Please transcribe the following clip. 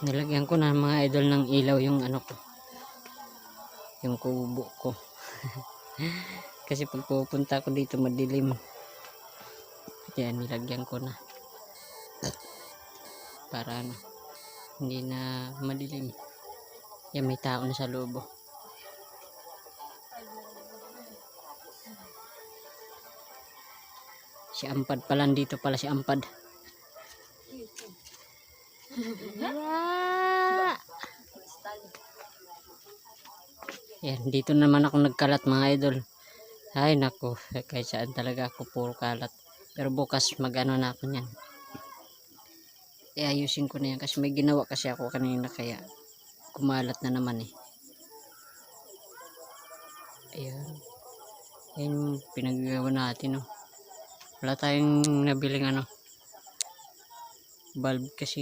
Nilagyan ko na mga idol ng ilaw yung ano ko, yung kubo ko. Kasi pag pupunta ko dito madilim. Kaya nilagyan ko na. Para ano, hindi na madilim. Yan, may tao na sa loob. Si Ampad pala, dito pala si Ampad. Yan, dito naman ako nagkalat mga idol. Ay nako, kahit saan talaga ako puro kalat. Pero bukas mag-ano na ako niyan. Ayusin ko na yan kasi may ginawa kasi ako kanina kaya kumalat na naman eh. Ayan. Ayan yung pinagagawa natin oh. Wala tayong nabiling ano, bulb kasi